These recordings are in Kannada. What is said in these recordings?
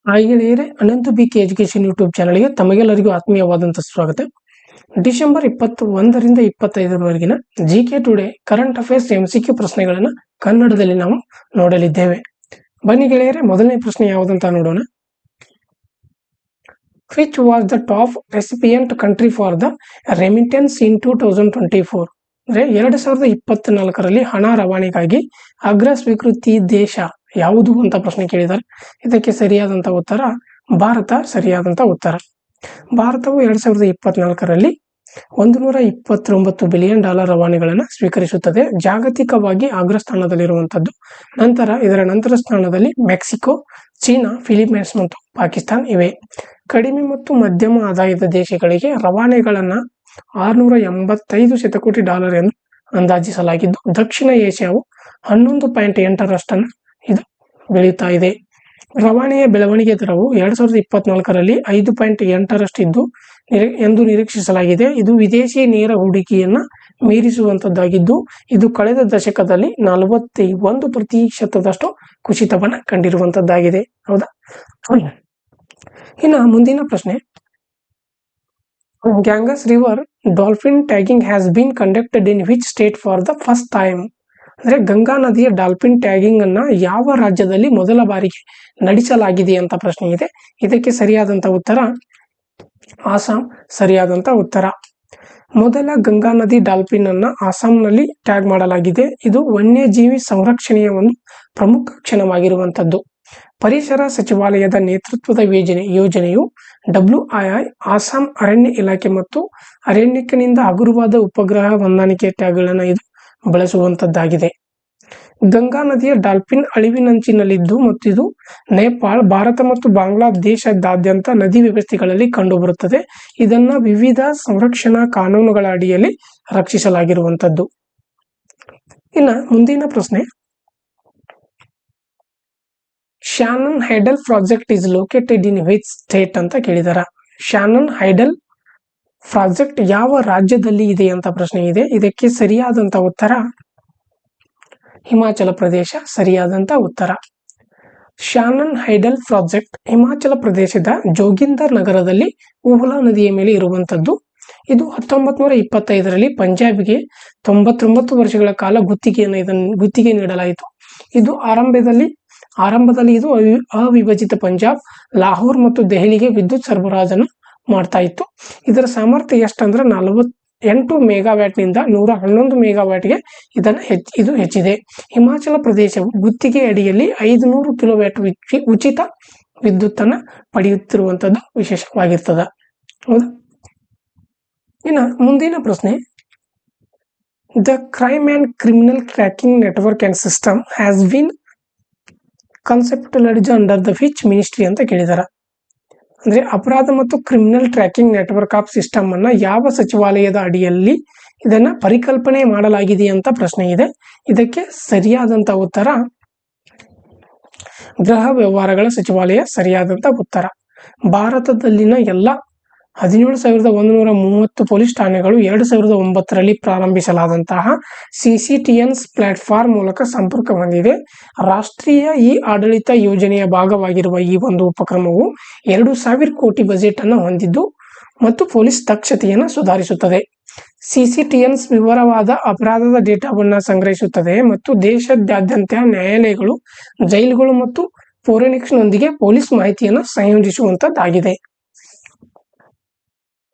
ಗೆಳೆಯರೇ, ಅನಂತ ಬಿಕೆ ಎಜುಕೇಶನ್ ಯೂಟ್ಯೂಬ್ ಚಾನಲ್ಗೆ ತಮಗೆಲ್ಲರಿಗೂ ಆತ್ಮೀಯವಾದಂಥ ಸ್ವಾಗತ. ಡಿಸೆಂಬರ್ 21ರಿಂದ 25ರವರೆಗಿನ GK today current affairs MCQ ಪ್ರಶ್ನೆಗಳನ್ನು ಕನ್ನಡದಲ್ಲಿ ನಾವು ನೋಡಲಿದ್ದೇವೆ. ಬನ್ನಿ ಗೆಳೆಯರೇ, ಮೊದಲನೇ ಪ್ರಶ್ನೆ ಯಾವುದಂತ ನೋಡೋಣ. Which was the top recipient country for the remittance in 2024? ಅಂದರೆ 2024ರಲ್ಲಿ ಹಣ ರವಾನೆಗಾಗಿ ಅಗ್ರ ಸ್ವೀಕೃತಿ ದೇಶ ಯಾವುದು ಅಂತ ಪ್ರಶ್ನೆ ಕೇಳಿದ್ದಾರೆ. ಇದಕ್ಕೆ ಸರಿಯಾದಂಥ ಉತ್ತರ ಭಾರತ ಸರಿಯಾದಂಥ ಉತ್ತರ. ಭಾರತವು 2024ರಲ್ಲಿ $129 ಬಿಲಿಯನ್ ರವಾನೆಗಳನ್ನು ಸ್ವೀಕರಿಸುತ್ತದೆ. ಜಾಗತಿಕವಾಗಿ ಅಗ್ರಸ್ಥಾನದಲ್ಲಿರುವಂಥದ್ದು. ಇದರ ನಂತರ ಸ್ಥಾನದಲ್ಲಿ ಮೆಕ್ಸಿಕೋ, ಚೀನಾ, ಫಿಲಿಪೈನ್ಸ್ ಮತ್ತು ಪಾಕಿಸ್ತಾನ್ ಇವೆ. ಕಡಿಮೆ ಮತ್ತು ಮಧ್ಯಮ ಆದಾಯದ ದೇಶಗಳಿಗೆ ರವಾನೆಗಳನ್ನು $685 ಶತಕೋಟಿ ಎಂದು ಅಂದಾಜಿಸಲಾಗಿದ್ದು, ದಕ್ಷಿಣ ಏಷ್ಯಾವು 11.8% ಇದು ಬೆಳೆಯುತ್ತಾ ಇದೆ. ರವಾನೆಯ ಬೆಳವಣಿಗೆ ದರವು 2024ರಲ್ಲಿ 5.8% ಇದ್ದು ಎಂದು ನಿರೀಕ್ಷಿಸಲಾಗಿದೆ. ಇದು ವಿದೇಶಿ ನೇರ ಹೂಡಿಕೆಯನ್ನು ಮೀರಿಸುವಂತದ್ದಾಗಿದ್ದು, ಇದು ಕಳೆದ ದಶಕದಲ್ಲಿ 41% ಕುಸಿತವನ್ನು ಕಂಡಿರುವಂತದ್ದಾಗಿದೆ. ಹೌದಾ? ಇನ್ನು ಮುಂದಿನ ಪ್ರಶ್ನೆ, Ganges river dolphin tagging has been conducted in which state for the first time? ಅಂದರೆ ಗಂಗಾ ನದಿಯ ಡಾಲ್ಫಿನ್ ಟ್ಯಾಗಿಂಗ್ ಅನ್ನ ಯಾವ ರಾಜ್ಯದಲ್ಲಿ ಮೊದಲ ಬಾರಿಗೆ ನಡೆಸಲಾಗಿದೆ ಅಂತ ಪ್ರಶ್ನೆ ಇದೆ. ಇದಕ್ಕೆ ಸರಿಯಾದಂತ ಉತ್ತರ ಆಸಾಂ ಸರಿಯಾದಂತ ಉತ್ತರ. ಮೊದಲ ಗಂಗಾ ನದಿ ಡಾಲ್ಫಿನ್ ಅನ್ನ ಆಸಾಂನಲ್ಲಿ ಟ್ಯಾಗ್ ಮಾಡಲಾಗಿದೆ. ಇದು ವನ್ಯಜೀವಿ ಸಂರಕ್ಷಣೆಯ ಒಂದು ಪ್ರಮುಖ ಕ್ಷಣವಾಗಿರುವಂತದ್ದು. ಪರಿಸರ ಸಚಿವಾಲಯದ ನೇತೃತ್ವದ ಯೋಜನೆಯು WII, ಆಸಾಂ ಅರಣ್ಯ ಇಲಾಖೆ ಮತ್ತು ಅರಣ್ಯಕ್ಕನಿಂದ ಹಗುರವಾದ ಉಪಗ್ರಹ ಹೊಂದಾಣಿಕೆ ಟ್ಯಾಗ್ಗಳನ್ನು ಇದು ಬಳಸುವಂತದ್ದಾಗಿದೆ. ಗಂಗಾ ನದಿಯ ಡಾಲ್ಫಿನ್ ಅಳಿವಿನಂಚಿನಲ್ಲಿದ್ದು ಮತ್ತು ಇದು ನೇಪಾಳ, ಭಾರತ ಮತ್ತು ಬಾಂಗ್ಲಾದೇಶದಾದ್ಯಂತ ನದಿ ವ್ಯವಸ್ಥೆಗಳಲ್ಲಿ ಕಂಡುಬರುತ್ತದೆ. ಇದನ್ನ ವಿವಿಧ ಸಂರಕ್ಷಣಾ ಕಾನೂನುಗಳ ಅಡಿಯಲ್ಲಿ ರಕ್ಷಿಸಲಾಗಿರುವಂತದ್ದು. ಇನ್ನು ಮುಂದಿನ ಪ್ರಶ್ನೆ, Shanan hydel project is located in which state ಅಂತ ಕೇಳಿದಾರ. ಶಾನನ್ ಹೈಡಲ್ ಪ್ರಾಜೆಕ್ಟ್ ಯಾವ ರಾಜ್ಯದಲ್ಲಿ ಇದೆ ಅಂತ ಪ್ರಶ್ನೆ ಇದೆ. ಇದಕ್ಕೆ ಸರಿಯಾದಂತ ಉತ್ತರ ಹಿಮಾಚಲ ಪ್ರದೇಶ ಸರಿಯಾದಂತ ಉತ್ತರ. ಶಾನನ್ ಹೈಡಲ್ ಪ್ರಾಜೆಕ್ಟ್ ಹಿಮಾಚಲ ಪ್ರದೇಶದ ಜೋಗಿಂದರ್ ನಗರದಲ್ಲಿ ಊಹ್ಲಾ ನದಿಯ ಮೇಲೆ ಇರುವಂತದ್ದು. ಇದು 1925ರಲ್ಲಿ ಪಂಜಾಬ್ಗೆ 99 ವರ್ಷಗಳ ಕಾಲ ಗುತ್ತಿಗೆ ನೀಡಲಾಯಿತು. ಇದು ಆರಂಭದಲ್ಲಿ ಇದು ಅವಿಭಜಿತ ಪಂಜಾಬ್, ಲಾಹೋರ್ ಮತ್ತು ದೆಹಲಿಗೆ ವಿದ್ಯುತ್ ಸರಬರಾಜನ್ನು ಮಾಡ್ತಾ ಇತ್ತು. ಇದರ ಸಾಮರ್ಥ್ಯ ಎಷ್ಟಂದ್ರೆ 48 ಮೆಗಾವ್ಯಾಟ್ ನಿಂದ 111 ಮೆಗಾವ್ಯಾಟ್ಗೆ ಇದು ಹೆಚ್ಚಿದೆ. ಹಿಮಾಚಲ ಪ್ರದೇಶವು ಗುತ್ತಿಗೆ ಅಡಿಯಲ್ಲಿ 500 ಕಿಲೋವ್ಯಾಟ್ ಉಚಿತ ವಿದ್ಯುತ್ತನ್ನು ಪಡೆಯುತ್ತಿರುವಂತದ್ದು ವಿಶೇಷವಾಗಿರ್ತದ. ಹೌದಾ? ಇನ್ನು ಮುಂದಿನ ಪ್ರಶ್ನೆ, the crime and criminal tracking network and system has been conceptualised under the which ministry ಅಂತ ಕೇಳಿದಾರ. ಅಂದ್ರೆ ಅಪರಾಧ ಮತ್ತು criminal tracking network of system ಅನ್ನ ಯಾವ ಸಚಿವಾಲಯದ ಅಡಿಯಲ್ಲಿ ಇದನ್ನ ಪರಿಕಲ್ಪನೆ ಮಾಡಲಾಗಿದೆ ಅಂತ ಪ್ರಶ್ನೆ ಇದೆ. ಇದಕ್ಕೆ ಸರಿಯಾದಂತ ಉತ್ತರ ಗೃಹ ವ್ಯವಹಾರಗಳ ಸಚಿವಾಲಯ ಸರಿಯಾದಂತ ಉತ್ತರ. ಭಾರತದಲ್ಲಿನ ಎಲ್ಲ 17,130 ಪೊಲೀಸ್ ಠಾಣೆಗಳು 2009ರಲ್ಲಿ ಪ್ರಾರಂಭಿಸಲಾದಂತಹ CCTNs ಪ್ಲಾಟ್ಫಾರ್ಮ್ ಮೂಲಕ ಸಂಪರ್ಕ ಹೊಂದಿದೆ. ರಾಷ್ಟ್ರೀಯ ಆಡಳಿತ ಯೋಜನೆಯ ಭಾಗವಾಗಿರುವ ಈ ಒಂದು ಉಪಕ್ರಮವು 2,000 ಕೋಟಿ ಬಜೆಟ್ ಅನ್ನು ಹೊಂದಿದ್ದು ಮತ್ತು ಪೊಲೀಸ್ ದಕ್ಷತೆಯನ್ನು ಸುಧಾರಿಸುತ್ತದೆ. CCTNs ವಿವರವಾದ ಅಪರಾಧದ ಡೇಟಾವನ್ನು ಸಂಗ್ರಹಿಸುತ್ತದೆ ಮತ್ತು ದೇಶದಾದ್ಯಂತ ನ್ಯಾಯಾಲಯಗಳು, ಜೈಲುಗಳು ಮತ್ತು ಫೋರೆನ್ಸಿಕ್ನೊಂದಿಗೆ ಪೊಲೀಸ್ ಮಾಹಿತಿಯನ್ನು ಸಂಯೋಜಿಸುವಂತದ್ದಾಗಿದೆ.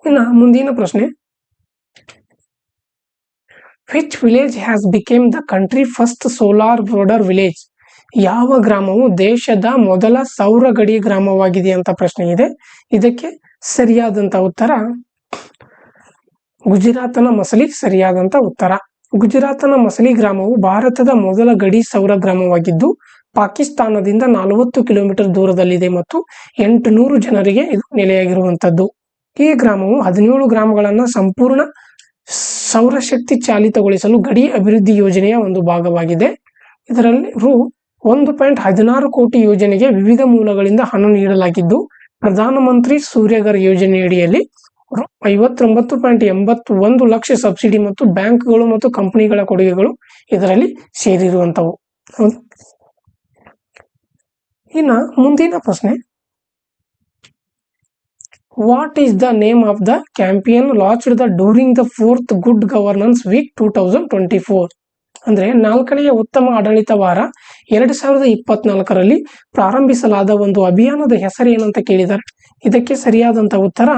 ಇನ್ನು ಮುಂದಿನ ಪ್ರಶ್ನೆ, which village has become the country first solar border village? ಯಾವ ಗ್ರಾಮವು ದೇಶದ ಮೊದಲ ಸೌರ ಗಡಿ ಗ್ರಾಮವಾಗಿದೆ ಅಂತ ಪ್ರಶ್ನೆ ಇದೆ. ಇದಕ್ಕೆ ಸರಿಯಾದಂತ ಉತ್ತರ ಗುಜರಾತನ ಮಸಲಿ ಸರಿಯಾದಂತ ಉತ್ತರ. ಗುಜರಾತನ ಮಸಲಿ ಗ್ರಾಮವು ಭಾರತದ ಮೊದಲ ಗಡಿ ಸೌರ ಗ್ರಾಮವಾಗಿದ್ದು ಪಾಕಿಸ್ತಾನದಿಂದ 40 ಕಿಲೋಮೀಟರ್ ದೂರದಲ್ಲಿದೆ ಮತ್ತು 800 ಜನರಿಗೆ ಇದು ನೆಲೆಯಾಗಿರುವಂತದ್ದು. ಈ ಗ್ರಾಮವು 17 ಗ್ರಾಮಗಳನ್ನು ಸಂಪೂರ್ಣ ಸೌರಶಕ್ತಿ ಚಾಲಿತಗೊಳಿಸಲು ಗಡಿ ಅಭಿವೃದ್ಧಿ ಯೋಜನೆಯ ಒಂದು ಭಾಗವಾಗಿದೆ. ಇದರಲ್ಲಿ $1.16 ಕೋಟಿ ಯೋಜನೆಗೆ ವಿವಿಧ ಮೂಲಗಳಿಂದ ಹಣ ನೀಡಲಾಗಿದ್ದು, ಪ್ರಧಾನಮಂತ್ರಿ ಸೂರ್ಯಘರ್ ಯೋಜನೆಯಡಿಯಲ್ಲಿ $59.81 ಲಕ್ಷ ಸಬ್ಸಿಡಿ ಮತ್ತು ಬ್ಯಾಂಕ್ಗಳು ಮತ್ತು ಕಂಪನಿಗಳ ಕೊಡುಗೆಗಳು ಇದರಲ್ಲಿ ಸೇರಿರುವಂತವು. ಇನ್ನು ಮುಂದಿನ ಪ್ರಶ್ನೆ, what is the name of the campaign launched the during the 4th good governance week 2024? ಅಂದರೆ 4ನೇ ಉತ್ತಮ ಆಡಳಿತ ವಾರ 2024ರಲ್ಲಿ ಪ್ರಾರಂಭಿಸಲಾದ ಒಂದು ಅಭಿಯಾನದ ಹೆಸರು ಏನಂತ ಕೇಳಿದ್ದಾರೆ. ಇದಕ್ಕೆ ಸರಿಯಾದಂಥ ಉತ್ತರ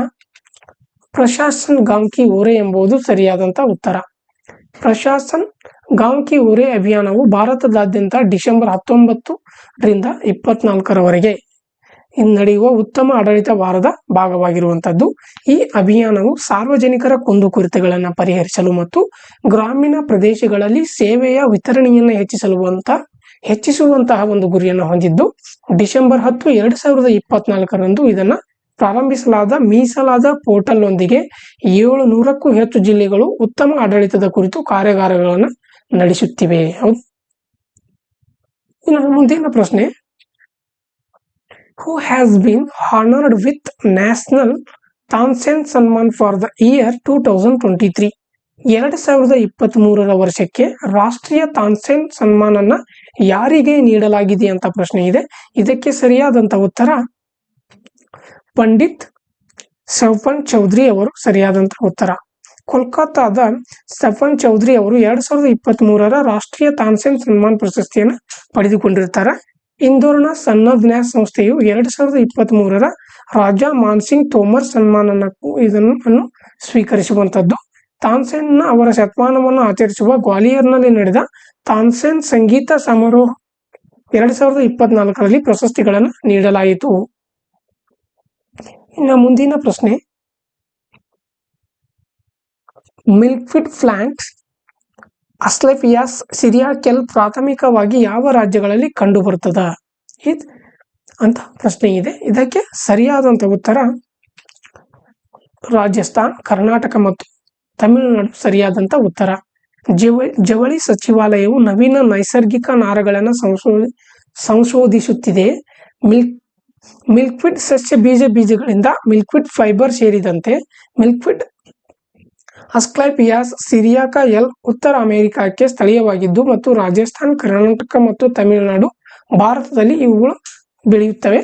ಪ್ರಶಾಸನ್ ಗಾಂವ್ ಕಿ ಓರೆ ಎಂಬುದು ಸರಿಯಾದಂಥ ಉತ್ತರ. ಪ್ರಶಾಸನ್ ಗಾಂವ್ ಕಿ ಓರೆ ಅಭಿಯಾನವು ಭಾರತದಾದ್ಯಂತ ಡಿಸೆಂಬರ್ 19ರಿಂದ 24ರವರೆಗೆ ನಡೆಯುವ ಉತ್ತಮ ಆಡಳಿತ ವಾರದ ಭಾಗವಾಗಿರುವಂಥದ್ದು. ಈ ಅಭಿಯಾನವು ಸಾರ್ವಜನಿಕರ ಕುಂದುಕೊರತೆಗಳನ್ನು ಪರಿಹರಿಸಲು ಮತ್ತು ಗ್ರಾಮೀಣ ಪ್ರದೇಶಗಳಲ್ಲಿ ಸೇವೆಯ ವಿತರಣೆಯನ್ನು ಹೆಚ್ಚಿಸುವಂತಹ ಒಂದು ಗುರಿಯನ್ನು ಹೊಂದಿದ್ದು, ಡಿಸೆಂಬರ್ 10, 2024ರಂದು ಇದನ್ನು ಪ್ರಾರಂಭಿಸಲಾದ ಮೀಸಲಾದ ಪೋರ್ಟಲ್ ಒಂದಿಗೆ 700ಕ್ಕೂ ಹೆಚ್ಚು ಜಿಲ್ಲೆಗಳು ಉತ್ತಮ ಆಡಳಿತದ ಕುರಿತು ಕಾರ್ಯಾಗಾರಗಳನ್ನು ನಡೆಸುತ್ತಿವೆ. ಹೌದು. ಇನ್ನು ಮುಂದಿನ ಪ್ರಶ್ನೆ, who has been honored with National Tansen Sanman for the year 2023? 2023ರ ವರ್ಷಕ್ಕೆ ರಾಷ್ಟ್ರೀಯ ತಾನ್ಸೇನ್ ಸನ್ಮಾನನ್ನ ಯಾರಿಗೆ ನೀಡಲಾಗಿದೆ ಅಂತ ಪ್ರಶ್ನೆ ಇದೆ. ಇದಕ್ಕೆ ಸರಿಯಾದಂತ ಉತ್ತರ ಪಂಡಿತ್ ಸಫನ್ ಚೌಧರಿ ಅವರು ಸರಿಯಾದಂತ ಉತ್ತರ. ಕೋಲ್ಕತ್ತಾದ ಸಫನ್ ಚೌಧರಿ ಅವರು 2023ರ ರಾಷ್ಟ್ರೀಯ ತಾನ್ಸೇನ್ ಸನ್ಮಾನ್ ಪ್ರಶಸ್ತಿಯನ್ನು ಪಡೆದುಕೊಂಡಿರ್ತಾರೆ. ಇಂದೋರ್ನ ಸನ್ನದ್ ನ್ಯಾಸ್ ಸಂಸ್ಥೆಯು 2023ರ ರಾಜಾ ಮಾನ್ಸಿಂಗ್ ತೋಮರ್ ಇದನ್ನು ಸ್ವೀಕರಿಸುವಂಥದ್ದು. ತಾನ್ಸೇನ್ ಅವರ ಶತಮಾನವನ್ನು ಆಚರಿಸುವ ಗ್ವಾಲಿಯರ್ನಲ್ಲಿ ನಡೆದ ತಾನ್ಸೇನ್ ಸಂಗೀತ ಸಮಾರೋಹ 2024ರಲ್ಲಿ ಪ್ರಶಸ್ತಿಗಳನ್ನು ನೀಡಲಾಯಿತು. ಇನ್ನು ಮುಂದಿನ ಪ್ರಶ್ನೆ, ಮಿಲ್ಕ್ವೀಡ್ ಪ್ಲಾಂಟ್ಸ್ ಅಸ್ಕ್ಲೆಪಿಯಾಸ್ ಸಿರಿಯಾಕೆಲ್ ಪ್ರಾಥಮಿಕವಾಗಿ ಯಾವ ರಾಜ್ಯಗಳಲ್ಲಿ ಕಂಡುಬರುತ್ತದ ಅಂತ ಪ್ರಶ್ನೆ ಇದೆ. ಇದಕ್ಕೆ ಸರಿಯಾದಂತ ಉತ್ತರ ರಾಜಸ್ಥಾನ್, ಕರ್ನಾಟಕ ಮತ್ತು ತಮಿಳುನಾಡು ಸರಿಯಾದಂತ ಉತ್ತರ. ಜವಳಿ ಸಚಿವಾಲಯವು ನವೀನ ನೈಸರ್ಗಿಕ ನಾರಗಳನ್ನು ಸಂಶೋಧಿಸುತ್ತಿದೆ. ಮಿಲ್ಕ್ವೀಡ್ ಸಸ್ಯ ಬೀಜಗಳಿಂದ ಮಿಲ್ಕ್ವೀಡ್ ಫೈಬರ್ ಸೇರಿದಂತೆ ಮಿಲ್ಕ್ವೀಡ್ ಅಸ್ಕ್ಲೆಪಿಯಾಸ್ ಸಿರಿಯಾಕ ಎಲ್ ಉತ್ತರ ಅಮೆರಿಕಕ್ಕೆ ಸ್ಥಳೀಯವಾಗಿದ್ದು ಮತ್ತು ರಾಜಸ್ಥಾನ್, ಕರ್ನಾಟಕ ಮತ್ತು ತಮಿಳುನಾಡು ಭಾರತದಲ್ಲಿ ಇವುಗಳು ಬೆಳೆಯುತ್ತವೆ.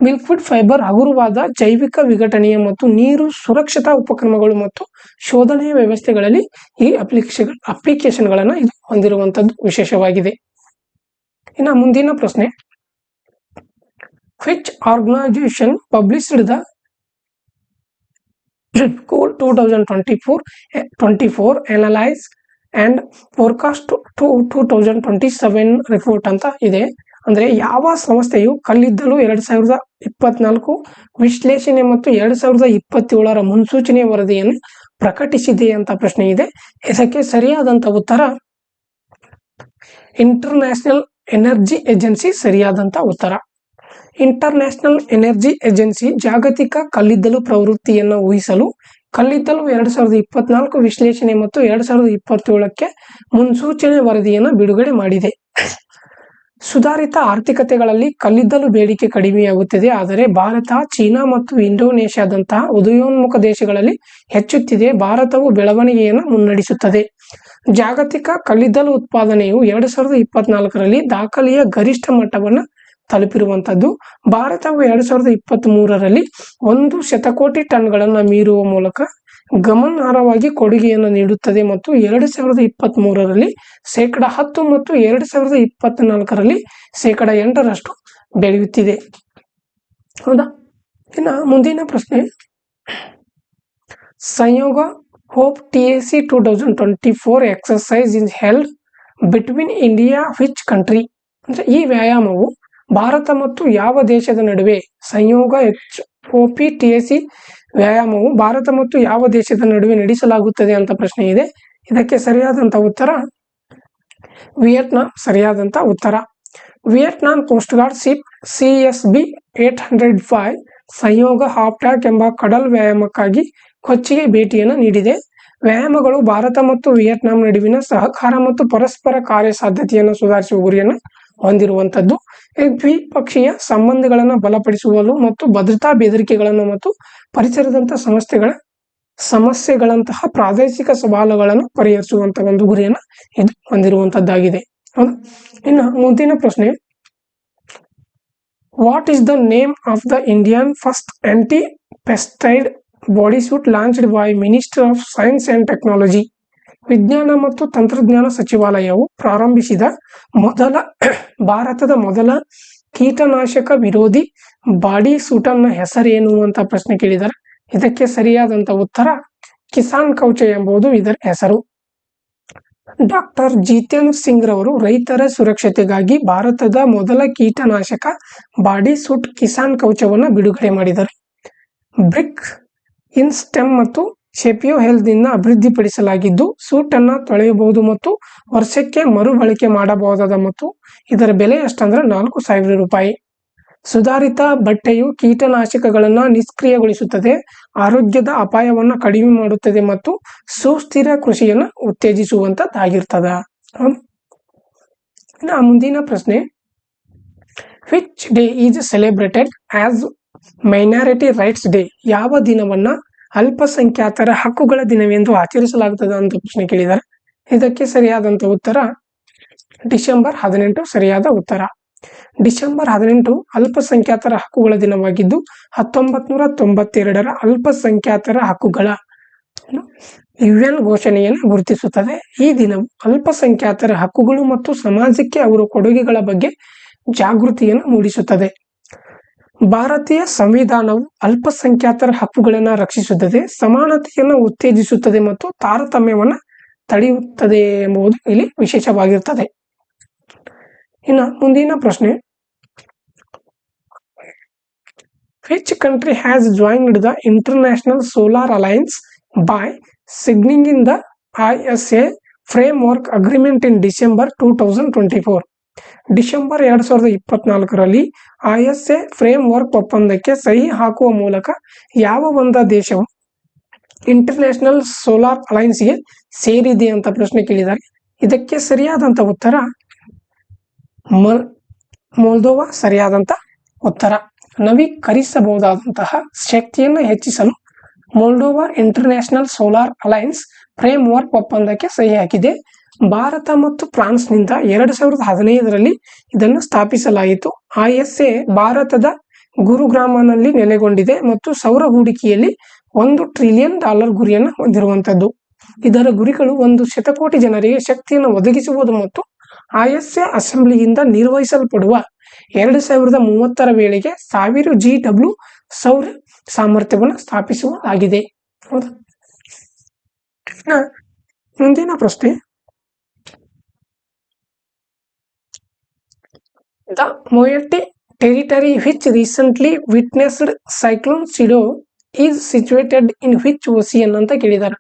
ಮಿಲ್ಕ್ವೀಡ್ ಫೈಬರ್ ಹಗುರವಾದ ಜೈವಿಕ ವಿಘಟನೆಯ ಮತ್ತು ನೀರು ಸುರಕ್ಷತಾ ಉಪಕ್ರಮಗಳು ಮತ್ತು ಶೋಧನೆಯ ವ್ಯವಸ್ಥೆಗಳಲ್ಲಿ ಈ ಅಪ್ಲಿಕೇಶನ್ಗಳನ್ನು ಇದು ಹೊಂದಿರುವಂಥದ್ದು ವಿಶೇಷವಾಗಿದೆ. ಇನ್ನು ಮುಂದಿನ ಪ್ರಶ್ನೆ, which organization published the 2024 Analyze and Forecast to 2027 report ಅಂತ ಇದೆ. ಅಂದರೆ ಯಾವ ಸಂಸ್ಥೆಯು ಕಲ್ಲಿದ್ದಲು 2024 ವಿಶ್ಲೇಷಣೆ ಮತ್ತು 2027ರ ಮುನ್ಸೂಚನೆ ವರದಿಯನ್ನು ಪ್ರಕಟಿಸಿದೆ ಅಂತ ಪ್ರಶ್ನೆ ಇದೆ. ಇದಕ್ಕೆ ಸರಿಯಾದಂತ ಉತ್ತರ ಇಂಟರ್ನ್ಯಾಷನಲ್ ಎನರ್ಜಿ ಏಜೆನ್ಸಿ ಸರಿಯಾದಂತ ಉತ್ತರ. ಇಂಟರ್ನ್ಯಾಷನಲ್ ಎನರ್ಜಿ ಏಜೆನ್ಸಿ ಜಾಗತಿಕ ಕಲ್ಲಿದ್ದಲು ಪ್ರವೃತ್ತಿಯನ್ನು ಊಹಿಸಲು ಕಲ್ಲಿದ್ದಲು 2024 ವಿಶ್ಲೇಷಣೆ ಮತ್ತು 2027ಕ್ಕೆ ಮುನ್ಸೂಚನೆ ವರದಿಯನ್ನು ಬಿಡುಗಡೆ ಮಾಡಿದೆ. ಸುಧಾರಿತ ಆರ್ಥಿಕತೆಗಳಲ್ಲಿ ಕಲ್ಲಿದ್ದಲು ಬೇಡಿಕೆ ಕಡಿಮೆಯಾಗುತ್ತಿದೆ, ಆದರೆ ಭಾರತ, ಚೀನಾ ಮತ್ತು ಇಂಡೋನೇಷ್ಯಾದಂತಹ ಉದಯೋನ್ಮುಖ ದೇಶಗಳಲ್ಲಿ ಹೆಚ್ಚುತ್ತಿದೆ. ಭಾರತವು ಬೆಳವಣಿಗೆಯನ್ನು ಮುನ್ನಡೆಸುತ್ತದೆ. ಜಾಗತಿಕ ಕಲ್ಲಿದ್ದಲು ಉತ್ಪಾದನೆಯು 2024ರಲ್ಲಿ ದಾಖಲೆಯ ಗರಿಷ್ಠ ಮಟ್ಟವನ್ನು ತಲುಪಿರುವಂಥದ್ದು. ಭಾರತವು 2023ರಲ್ಲಿ 1 ಶತಕೋಟಿ ಟನ್ಗಳನ್ನು ಮೀರುವ ಮೂಲಕ ಗಮನಾರ್ಹವಾಗಿ ಕೊಡುಗೆಯನ್ನು ನೀಡುತ್ತದೆ ಮತ್ತು 2023ರಲ್ಲಿ 10% ಮತ್ತು 2024ರಲ್ಲಿ 8% ಬೆಳೆಯುತ್ತಿದೆ. ಹೌದಾ. ಇನ್ನು ಮುಂದಿನ ಪ್ರಶ್ನೆ, ಸಂಯೋಗ hope TAC 2024 exercise is held between India which country? ಅಂದರೆ ಈ ವ್ಯಾಯಾಮವು ಭಾರತ ಮತ್ತು ಯಾವ ದೇಶದ ನಡುವೆ, ಸಂಯೋಗ HOP TAC ವ್ಯಾಯಾಮವು ಭಾರತ ಮತ್ತು ಯಾವ ದೇಶದ ನಡುವೆ ನಡೆಸಲಾಗುತ್ತದೆ ಅಂತ ಪ್ರಶ್ನೆ ಇದೆ. ಇದಕ್ಕೆ ಸರಿಯಾದಂತ ಉತ್ತರ ವಿಯೆಟ್ನಾಂ ಸರಿಯಾದಂತ ಉತ್ತರ. Vietnam coast guard ship CSB 805 ಸಂಯೋಗ ಹಾಪ್ಟ್ಯಾಕ್ ಎಂಬ ಕಡಲ್ ವ್ಯಾಯಾಮಕ್ಕಾಗಿ ಕೊಚ್ಚಿಗೆ ಭೇಟಿಯನ್ನು ನೀಡಿದೆ. ವ್ಯಾಯಾಮಗಳು ಭಾರತ ಮತ್ತು ವಿಯೆಟ್ನಾಂ ನಡುವಿನ ಸಹಕಾರ ಮತ್ತು ಪರಸ್ಪರ ಕಾರ್ಯಸಾಧ್ಯತೆಯನ್ನು ಸುಧಾರಿಸುವ ಗುರಿಯನ್ನು ಹೊಂದಿರುವಂಥದ್ದು. ದ್ವಿಪಕ್ಷೀಯ ಸಂಬಂಧಗಳನ್ನು ಬಲಪಡಿಸುವಲು ಮತ್ತು ಭದ್ರತಾ ಬೆದರಿಕೆಗಳನ್ನು ಮತ್ತು ಪರಿಸರದಂತಹ ಸಮಸ್ಯೆಗಳಂತಹ ಪ್ರಾದೇಶಿಕ ಸವಾಲುಗಳನ್ನು ಪರಿಹರಿಸುವಂತಹ ಒಂದು ಗುರಿಯನ್ನು ಇದು ಹೊಂದಿರುವಂತದ್ದಾಗಿದೆ. ಹೌದಾ. ಇನ್ನು ಮುಂದಿನ ಪ್ರಶ್ನೆ, what is the name of the Indian first anti pesticide body suit launched by minister of science and technology. ವಿಜ್ಞಾನ ಮತ್ತು ತಂತ್ರಜ್ಞಾನ ಸಚಿವಾಲಯವು ಪ್ರಾರಂಭಿಸಿದ ಭಾರತದ ಮೊದಲ ಕೀಟನಾಶಕ ವಿರೋಧಿ ಬಾಡಿ ಸೂಟನ್ನ ಹೆಸರೇನು ಅಂತ ಪ್ರಶ್ನೆ ಕೇಳಿದ್ದಾರೆ. ಇದಕ್ಕೆ ಸರಿಯಾದಂತ ಉತ್ತರ ಕಿಸಾನ್ ಕವಚ ಎಂಬುದು ಇದರ ಹೆಸರು. ಡಾಕ್ಟರ್ ಜಿತೇಂದ್ರ ಸಿಂಗ್ ರವರು ರೈತರ ಸುರಕ್ಷತೆಗಾಗಿ ಭಾರತದ ಮೊದಲ ಕೀಟನಾಶಕ ಬಾಡಿ ಸೂಟ್ ಕಿಸಾನ್ ಕವಚವನ್ನು ಬಿಡುಗಡೆ ಮಾಡಿದರು. ಬ್ರಿಕ್ ಇನ್ ಸ್ಟೆಮ್ ಮತ್ತು ಶೆಪಿಯೋ ಹೆಲ್ತ್ ನಿಂದ ಅಭಿವೃದ್ಧಿಪಡಿಸಲಾಗಿದ್ದು ಸೂಟ್ ಅನ್ನ ತೊಳೆಯಬಹುದು ಮತ್ತು ವರ್ಷಕ್ಕೆ ಮರುಬಳಕೆ ಮಾಡಬಹುದಾದ ಮತ್ತು ಇದರ ಬೆಲೆ ಎಷ್ಟಂದ್ರೆ 4,000 ರೂಪಾಯಿ. ಸುಧಾರಿತ ಬಟ್ಟೆಯು ಕೀಟನಾಶಕಗಳನ್ನು ನಿಷ್ಕ್ರಿಯಗೊಳಿಸುತ್ತದೆ, ಆರೋಗ್ಯದ ಅಪಾಯವನ್ನು ಕಡಿಮೆ ಮಾಡುತ್ತದೆ ಮತ್ತು ಸುಸ್ಥಿರ ಕೃಷಿಯನ್ನು ಉತ್ತೇಜಿಸುವಂತದ್ದಾಗಿರ್ತದೆ. ಮುಂದಿನ ಪ್ರಶ್ನೆ, which day is celebrated as minority rights day? ಯಾವ ದಿನವನ್ನ ಅಲ್ಪಸಂಖ್ಯಾತರ ಹಕ್ಕುಗಳ ದಿನವೆಂದು ಆಚರಿಸಲಾಗುತ್ತದೆ ಅಂತ ಪ್ರಶ್ನೆ ಕೇಳಿದ್ದಾರೆ. ಇದಕ್ಕೆ ಸರಿಯಾದಂತ ಉತ್ತರ ಡಿಸೆಂಬರ್ 18 ಸರಿಯಾದ ಉತ್ತರ. ಡಿಸೆಂಬರ್ 18 ಅಲ್ಪಸಂಖ್ಯಾತರ ಹಕ್ಕುಗಳ ದಿನವಾಗಿದ್ದು 1992ರ ಅಲ್ಪಸಂಖ್ಯಾತರ ಹಕ್ಕುಗಳ UN ಘೋಷಣೆಯನ್ನು ಗುರುತಿಸುತ್ತದೆ. ಈ ದಿನವು ಅಲ್ಪಸಂಖ್ಯಾತರ ಹಕ್ಕುಗಳು ಮತ್ತು ಸಮಾಜಕ್ಕೆ ಅವರ ಕೊಡುಗೆಗಳ ಬಗ್ಗೆ ಜಾಗೃತಿಯನ್ನು ಮೂಡಿಸುತ್ತದೆ. ಭಾರತೀಯ ಸಂವಿಧಾನವು ಅಲ್ಪಸಂಖ್ಯಾತರ ಹಕ್ಕುಗಳನ್ನು ರಕ್ಷಿಸುತ್ತದೆ, ಸಮಾನತೆಯನ್ನು ಉತ್ತೇಜಿಸುತ್ತದೆ ಮತ್ತು ತಾರತಮ್ಯವನ್ನು ತಡೆಯುತ್ತದೆ ಎಂಬುದು ಇಲ್ಲಿ ವಿಶೇಷವಾಗಿರುತ್ತದೆ. ಇನ್ನು ಮುಂದಿನ ಪ್ರಶ್ನೆ, which country has joined the international solar alliance by signing in the ISA framework agreement in December 2024? December 2024ರಲ್ಲಿ ISA ಫ್ರೇಮ್ವರ್ಕ್ ಒಪ್ಪಂದಕ್ಕೆ ಸಹಿ ಹಾಕುವ ಮೂಲಕ ಯಾವ ಒಂದು ದೇಶವು ಇಂಟರ್ನ್ಯಾಷನಲ್ ಸೋಲಾರ್ ಅಲೈನ್ಸ್ಗೆ ಸೇರಿದೆ ಅಂತ ಪ್ರಶ್ನೆ ಕೇಳಿದ್ದಾರೆ. ಇದಕ್ಕೆ ಸರಿಯಾದಂತ ಉತ್ತರ ಮೊಲ್ದೋವಾ ಸರಿಯಾದಂತ ಉತ್ತರ. ನವೀಕರಿಸಬಹುದಾದಂತಹ ಶಕ್ತಿಯನ್ನು ಹೆಚ್ಚಿಸಲು Moldova International solar Alliance framework ಒಪ್ಪಂದಕ್ಕೆ ಸಹಿ ಹಾಕಿದೆ. ಭಾರತ ಮತ್ತು ಫ್ರಾನ್ಸ್ನಿಂದ 2015ರಲ್ಲಿ ಇದನ್ನು ಸ್ಥಾಪಿಸಲಾಯಿತು. ISA ಭಾರತದ ಗುರುಗ್ರಾಮನಲ್ಲಿ ನೆಲೆಗೊಂಡಿದೆ ಮತ್ತು ಸೌರ ಹೂಡಿಕೆಯಲ್ಲಿ $1 ಟ್ರಿಲಿಯನ್ ಗುರಿಯನ್ನು ಹೊಂದಿರುವಂತದ್ದು. ಇದರ ಗುರಿಗಳು 1 ಶತಕೋಟಿ ಜನರಿಗೆ ಶಕ್ತಿಯನ್ನು ಒದಗಿಸುವುದು ಮತ್ತು ISA ಅಸೆಂಬ್ಲಿಯಿಂದ ನಿರ್ವಹಿಸಲ್ಪಡುವ 2030ರ ವೇಳೆಗೆ 1000 GW ಸೌರ ಸಾಮರ್ಥ್ಯವನ್ನು ಸ್ಥಾಪಿಸುವುದಾಗಿದೆ. ಮುಂದಿನ ಪ್ರಶ್ನೆ, the Mayotte territory which recently witnessed cyclone Chido is situated in which ocean ಅಂತ ಕೇಳಿದ್ದಾರೆ.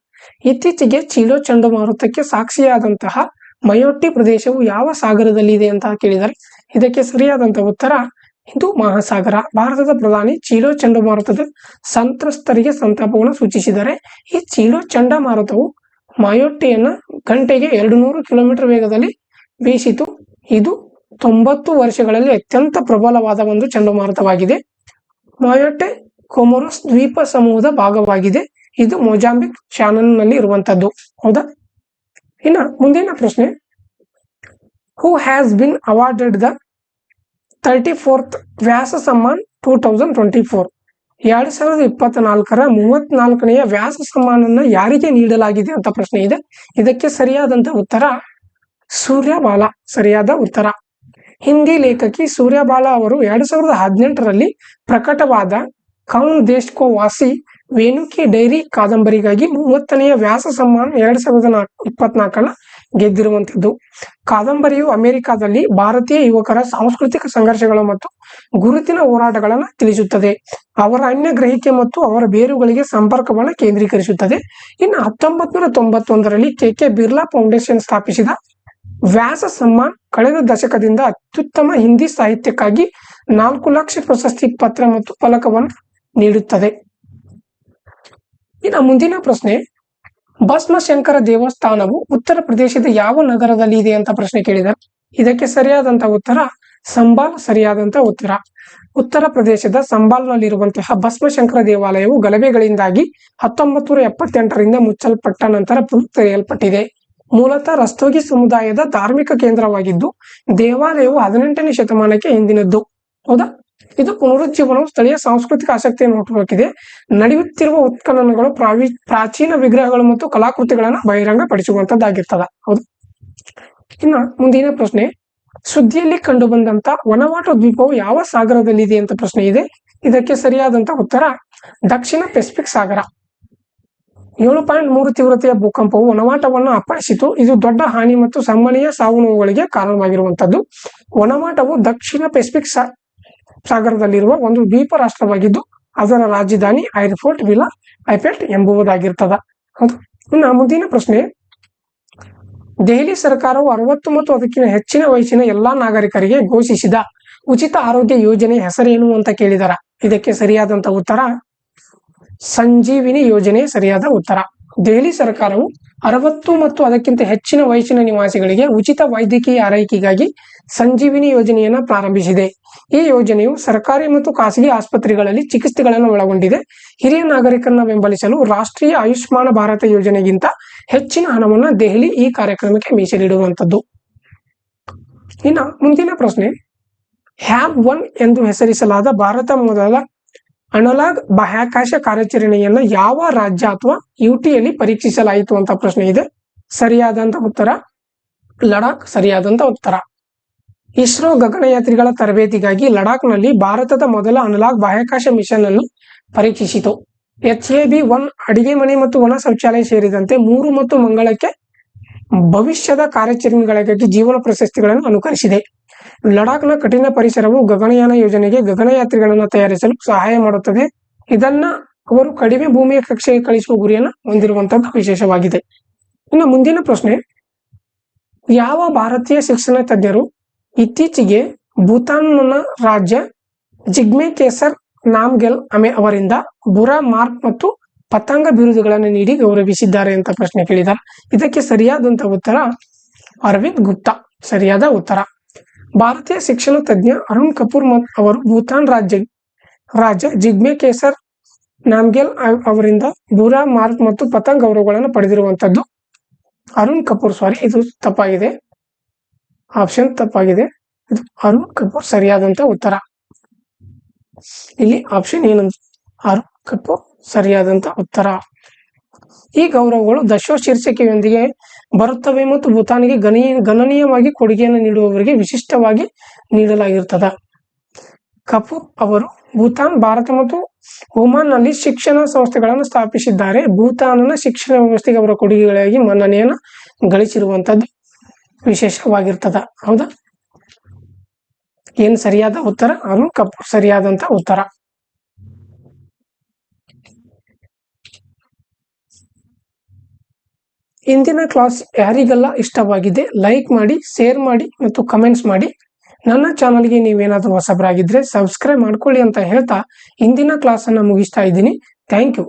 ಇತ್ತೀಚೆಗೆ ಚಿಡೋ ಚಂಡಮಾರುತಕ್ಕೆ ಸಾಕ್ಷಿಯಾದಂತಹ ಮಯೋಟಿ ಪ್ರದೇಶವು ಯಾವ ಸಾಗರದಲ್ಲಿ ಇದೆ ಅಂತ ಕೇಳಿದ್ದಾರೆ. ಇದಕ್ಕೆ ಸರಿಯಾದಂತ ಉತ್ತರ ಹಿಂದೂ ಮಹಾಸಾಗರ. ಭಾರತದ ಪ್ರಧಾನಿ ಚಿಡೋ ಚಂಡಮಾರುತದ ಸಂತ್ರಸ್ತರಿಗೆ ಸಂತಾಪವನ್ನು ಸೂಚಿಸಿದ್ದಾರೆ. ಈ ಚಿಡೋ ಚಂಡಮಾರುತವು ಮಯೋಟಿಯನ್ನ ಗಂಟೆಗೆ 200 ಕಿಲೋಮೀಟರ್ ವೇಗದಲ್ಲಿ ಬೀಸಿತು. ಇದು 90 ವರ್ಷಗಳಲ್ಲಿ ಅತ್ಯಂತ ಪ್ರಬಲವಾದ ಒಂದು ಚಂಡಮಾರುತವಾಗಿದೆ. ಮಯೋಟೆ ಕೊಮೊರೊಸ್ ದ್ವೀಪ ಸಮೂಹದ ಭಾಗವಾಗಿದೆ. ಇದು ಮೊಜಾಂಬಿಕ್ ನಲ್ಲಿ ಇರುವಂತದ್ದು. ಹೌದಾ? ಇನ್ನ ಮುಂದಿನ ಪ್ರಶ್ನೆ, who has been awarded the 34th ವ್ಯಾಸ ಸಮ್ಮಾನ್ 2024? 2024ರ 34ನೆಯ ವ್ಯಾಸ ಸಮ್ಮಾನನ್ನ ಯಾರಿಗೆ ನೀಡಲಾಗಿದೆ ಅಂತ ಪ್ರಶ್ನೆ ಇದೆ. ಇದಕ್ಕೆ ಸರಿಯಾದಂತ ಉತ್ತರ ಸೂರ್ಯಬಾಲ ಸರಿಯಾದ ಉತ್ತರ. ಹಿಂದಿ ಲೇಖಕಿ ಸೂರ್ಯಬಾಲ ಅವರು 2018ರಲ್ಲಿ ಪ್ರಕಟವಾದ ಕೌನ್ ದೇಶ್ ಕೋ ವಾಸಿ ವೇಣುಕಿ ಡೈರಿ ಕಾದಂಬರಿಗಾಗಿ 30ನೆಯ ವ್ಯಾಸ ಸಮ್ಮಾನ 2024ನ ಗೆದ್ದಿರುವಂತದ್ದು. ಕಾದಂಬರಿಯು ಅಮೆರಿಕಾದಲ್ಲಿ ಭಾರತೀಯ ಯುವಕರ ಸಾಂಸ್ಕೃತಿಕ ಸಂಘರ್ಷಗಳು ಮತ್ತು ಗುರುತಿನ ಹೋರಾಟಗಳನ್ನು ತಿಳಿಸುತ್ತದೆ. ಅವರ ಅನ್ಯ ಗ್ರಹಿಕೆ ಮತ್ತು ಅವರ ಬೇರುಗಳಿಗೆ ಸಂಪರ್ಕವನ್ನು ಕೇಂದ್ರೀಕರಿಸುತ್ತದೆ. ಇನ್ನು 1991ರಲ್ಲಿ KK ಬಿರ್ಲಾ ಫೌಂಡೇಶನ್ ಸ್ಥಾಪಿಸಿದ ವ್ಯಾಸ ಸಮ್ಮಾನ್ ಕಳೆದ ದಶಕದಿಂದ ಅತ್ಯುತ್ತಮ ಹಿಂದಿ ಸಾಹಿತ್ಯಕ್ಕಾಗಿ 4 ಲಕ್ಷ ಪ್ರಶಸ್ತಿ ಪತ್ರ ಮತ್ತು ಫಲಕವನ್ನು ನೀಡುತ್ತದೆ. ಇನ್ನು ಮುಂದಿನ ಪ್ರಶ್ನೆ, ಭಸ್ಮಶಂಕರ ದೇವಸ್ಥಾನವು ಉತ್ತರ ಪ್ರದೇಶದ ಯಾವ ನಗರದಲ್ಲಿ ಇದೆ ಅಂತ ಪ್ರಶ್ನೆ ಕೇಳಿದ್ದಾರೆ. ಇದಕ್ಕೆ ಸರಿಯಾದಂತ ಉತ್ತರ ಸಂಬಾಲ್ ಸರಿಯಾದಂತ ಉತ್ತರ. ಉತ್ತರ ಪ್ರದೇಶದ ಸಂಬಾಲ್ನಲ್ಲಿರುವಂತಹ ಭಸ್ಮಶಂಕರ ದೇವಾಲಯವು ಗಲಭೆಗಳಿಂದಾಗಿ 1978ರಿಂದ ಮುಚ್ಚಲ್ಪಟ್ಟ ನಂತರ ಪುನಃ ತೆರೆಯಲ್ಪಟ್ಟಿದೆ. ಮೂಲತಃ ರಸ್ತೋಗಿ ಸಮುದಾಯದ ಧಾರ್ಮಿಕ ಕೇಂದ್ರವಾಗಿದ್ದು ದೇವಾಲಯವು 18ನೇ ಶತಮಾನಕ್ಕೆ ಹಿಂದಿನದ್ದು. ಹೌದಾ? ಇದು ಪುನರುಜ್ಜೀವನವು ಸ್ಥಳೀಯ ಸಾಂಸ್ಕೃತಿಕ ಆಸಕ್ತಿಯನ್ನು ಹುಟ್ಟುಹಾಕಿದೆ. ನಡೆಯುತ್ತಿರುವ ಉತ್ಖನನಗಳು ಪ್ರಾಚೀನ ವಿಗ್ರಹಗಳು ಮತ್ತು ಕಲಾಕೃತಿಗಳನ್ನು ಬಹಿರಂಗಪಡಿಸುವಂತದ್ದಾಗಿರ್ತದ. ಹೌದು. ಇನ್ನು ಮುಂದಿನ ಪ್ರಶ್ನೆ, ಸುದ್ದಿಯಲ್ಲಿ ಕಂಡು ಬಂದಂತ ವನವಾಟು ದ್ವೀಪವು ಯಾವ ಸಾಗರದಲ್ಲಿದೆ ಅಂತ ಪ್ರಶ್ನೆ ಇದೆ. ಇದಕ್ಕೆ ಸರಿಯಾದಂತ ಉತ್ತರ ದಕ್ಷಿಣ ಪೆಸಿಫಿಕ್ ಸಾಗರ. 7.3 ತೀವ್ರತೆಯ ಭೂಕಂಪವು ವನವಾಟವನ್ನು ಅಪ್ಪಳಿಸಿತು. ಇದು ದೊಡ್ಡ ಹಾನಿ ಮತ್ತು ಸಂಭವನೀಯ ಸಾವು ನೋವುಗಳಿಗೆ ಕಾರಣವಾಗಿರುವಂತದ್ದು. ವನವಾಟವು ದಕ್ಷಿಣ ಪೆಸಿಫಿಕ್ ಸಾಗರದಲ್ಲಿರುವ ಒಂದು ದ್ವೀಪ ರಾಷ್ಟ್ರವಾಗಿದ್ದು ಅದರ ರಾಜಧಾನಿ ಐರ್ಫೋರ್ಟ್ ವಿಲಾ ಐಫೆಲ್ಟ್ ಎಂಬುದಾಗಿರ್ತದ. ಹೌದು. ಇನ್ನು ಮುಂದಿನ ಪ್ರಶ್ನೆ, ದೆಹಲಿ ಸರ್ಕಾರವು 60 ಮತ್ತು ಅದಕ್ಕಿಂತ ಹೆಚ್ಚಿನ ವಯಸ್ಸಿನ ಎಲ್ಲಾ ನಾಗರಿಕರಿಗೆ ಘೋಷಿಸಿದ ಉಚಿತ ಆರೋಗ್ಯ ಯೋಜನೆ ಹೆಸರೇನು ಅಂತ ಕೇಳಿದಾರ. ಇದಕ್ಕೆ ಸರಿಯಾದಂತ ಉತ್ತರ ಸಂಜೀವಿನಿ ಯೋಜನೆ ಸರಿಯಾದ ಉತ್ತರ. ದೆಹಲಿ ಸರ್ಕಾರವು 60 ಮತ್ತು ಅದಕ್ಕಿಂತ ಹೆಚ್ಚಿನ ವಯಸ್ಸಿನ ನಿವಾಸಿಗಳಿಗೆ ಉಚಿತ ವೈದ್ಯಕೀಯ ಆರೈಕೆಗಾಗಿ ಸಂಜೀವಿನಿ ಯೋಜನೆಯನ್ನು ಪ್ರಾರಂಭಿಸಿದೆ. ಈ ಯೋಜನೆಯು ಸರ್ಕಾರಿ ಮತ್ತು ಖಾಸಗಿ ಆಸ್ಪತ್ರೆಗಳಲ್ಲಿ ಚಿಕಿತ್ಸೆಗಳನ್ನು ಒಳಗೊಂಡಿದೆ. ಹಿರಿಯ ನಾಗರಿಕರನ್ನ ಬೆಂಬಲಿಸಲು ರಾಷ್ಟ್ರೀಯ ಆಯುಷ್ಮಾನ್ ಭಾರತ ಯೋಜನೆಗಿಂತ ಹೆಚ್ಚಿನ ಹಣವನ್ನು ದೆಹಲಿ ಈ ಕಾರ್ಯಕ್ರಮಕ್ಕೆ ಮೀಸಲಿಡುವಂತದ್ದು. ಇನ್ನು ಮುಂದಿನ ಪ್ರಶ್ನೆ, HAB-1 ಎಂದು ಹೆಸರಿಸಲಾದ ಭಾರತ ಮೊದಲ ಅನಲಾಗ್ ಬಾಹ್ಯಾಕಾಶ ಕಾರ್ಯಾಚರಣೆಯನ್ನ ಯಾವ ರಾಜ್ಯ ಅಥವಾ ಯುಟಿಯಲ್ಲಿ ಪರೀಕ್ಷಿಸಲಾಯಿತು ಅಂತ ಪ್ರಶ್ನೆ ಇದೆ. ಸರಿಯಾದಂತ ಉತ್ತರ ಲಡಾಖ್ ಸರಿಯಾದಂತ ಉತ್ತರ. ಇಸ್ರೋ ಗಗನಯಾತ್ರಿಗಳ ತರಬೇತಿಗಾಗಿ ಲಡಾಖ್ನಲ್ಲಿ ಭಾರತದ ಮೊದಲ ಅನಲಾಗ್ ಬಾಹ್ಯಾಕಾಶ ಮಿಷನ್ ಅನ್ನು ಪರೀಕ್ಷಿಸಿತು. HAB-1 ಅಡಿಗೆ ಮನೆ ಮತ್ತು ಒಣ ಶೌಚಾಲಯ ಸೇರಿದಂತೆ 3 ಮತ್ತು ಮಂಗಳಕ್ಕೆ ಭವಿಷ್ಯದ ಕಾರ್ಯಾಚರಣೆಗಳಿಗಾಗಿ ಜೀವನ ಪ್ರಶಸ್ತಿಗಳನ್ನು ಅನುಕರಿಸಿದೆ. ಲಡಾಖ್ನ ಕಠಿಣ ಪರಿಸರವು ಗಗನಯಾನ ಯೋಜನೆಗೆ ಗಗನಯಾತ್ರಿಗಳನ್ನು ತಯಾರಿಸಲು ಸಹಾಯ ಮಾಡುತ್ತದೆ. ಇದನ್ನ ಅವರು ಕಡಿಮೆ ಭೂಮಿಯ ಕಕ್ಷೆಗೆ ಕಳಿಸುವ ಗುರಿಯನ್ನು ಹೊಂದಿರುವಂತದ್ದು ವಿಶೇಷವಾಗಿದೆ. ಇನ್ನು ಮುಂದಿನ ಪ್ರಶ್ನೆ, ಯಾವ ಭಾರತೀಯ ಶಿಕ್ಷಣ ತಜ್ಞರು ಇತ್ತೀಚೆಗೆ ಭೂತಾನ್ನ ರಾಜ್ಯ ಜಿಗ್ಮೆ ಕೇಸರ್ ನಾಮ್ಗೆಲ್ ಅವರಿಂದ ಬುರಾ ಮಾರ್ಕ್ ಮತ್ತು ಪತಂಗ ಬಿರುದುಗಳನ್ನು ನೀಡಿ ಗೌರವಿಸಿದ್ದಾರೆ ಅಂತ ಪ್ರಶ್ನೆ ಕೇಳಿದ್ದಾರೆ. ಇದಕ್ಕೆ ಸರಿಯಾದಂತ ಉತ್ತರ ಅರವಿಂದ್ ಗುಪ್ತಾ ಸರಿಯಾದ ಉತ್ತರ. ಭಾರತೀಯ ಶಿಕ್ಷಣ ತಜ್ಞ ಅರುಣ್ ಕಪೂರ್ ಅವರು ಭೂತಾನ್ ರಾಜ್ಯ ಜಿಗ್ಮೆ ಕೇಸರ್ ನಾಮ್ಗೆಲ್ ಅವರಿಂದ ಬುರಾ ಮಾರ್ಕ್ ಮತ್ತು ಪತಂಗ್ ಗೌರವಗಳನ್ನು ಪಡೆದಿರುವಂತದ್ದು. ಅರುಣ್ ಕಪೂರ್ ಇದು ತಪ್ಪಾಗಿದೆ, ಆಪ್ಷನ್ ತಪ್ಪಾಗಿದೆ. ಇದು ಅರುಣ್ ಕಪೂರ್ ಸರಿಯಾದಂತ ಉತ್ತರ. ಇಲ್ಲಿ ಆಪ್ಷನ್ ಏನಂತ ಅರುಣ್ ಕಪೂರ್ ಸರಿಯಾದಂತ ಉತ್ತರ. ಈ ಗೌರವಗಳು ದಶೋ ಶೀರ್ಷಿಕೆಯೊಂದಿಗೆ ಬರುತ್ತವೆ ಮತ್ತು ಭೂತಾನಿಗೆ ಗಣನೀಯವಾಗಿ ಕೊಡುಗೆಯನ್ನು ನೀಡುವವರಿಗೆ ವಿಶಿಷ್ಟವಾಗಿ ನೀಡಲಾಗಿರ್ತದ. ಕಪೂರ್ ಅವರು ಭೂತಾನ್, ಭಾರತ ಮತ್ತು ಒಮಾನ್ನಲ್ಲಿ ಶಿಕ್ಷಣ ಸಂಸ್ಥೆಗಳನ್ನು ಸ್ಥಾಪಿಸಿದ್ದಾರೆ. ಭೂತಾನ್ನ ಶಿಕ್ಷಣ ವ್ಯವಸ್ಥೆಗೆ ಅವರ ಕೊಡುಗೆಗಳಾಗಿ ಮನ್ನಣೆಯನ್ನು ಗಳಿಸಿರುವಂತದ್ದು ವಿಶೇಷವಾಗಿರ್ತದ. ಹೌದಾ? ಏನ್ ಸರಿಯಾದ ಉತ್ತರ ಅರುಣ್ ಕಪೂರ್ ಸರಿಯಾದಂತ ಉತ್ತರ. ಇಂದಿನ ಕ್ಲಾಸ್ ಯಾರಿಗೆಲ್ಲ ಇಷ್ಟವಾಗಿದೆ ಲೈಕ್ ಮಾಡಿ, ಶೇರ್ ಮಾಡಿ ಮತ್ತು ಕಮೆಂಟ್ಸ್ ಮಾಡಿ. ನನ್ನ ಚಾನಲ್ಗೆ ನೀವೇನಾದರೂ ಹೊಸಬರಾಗಿದ್ರೆ ಸಬ್ಸ್ಕ್ರೈಬ್ ಮಾಡ್ಕೊಳ್ಳಿ ಅಂತ ಹೇಳ್ತಾ ಇಂದಿನ ಕ್ಲಾಸ್ ಅನ್ನ ಮುಗಿಸ್ತಾ ಇದ್ದೀನಿ. Thank you.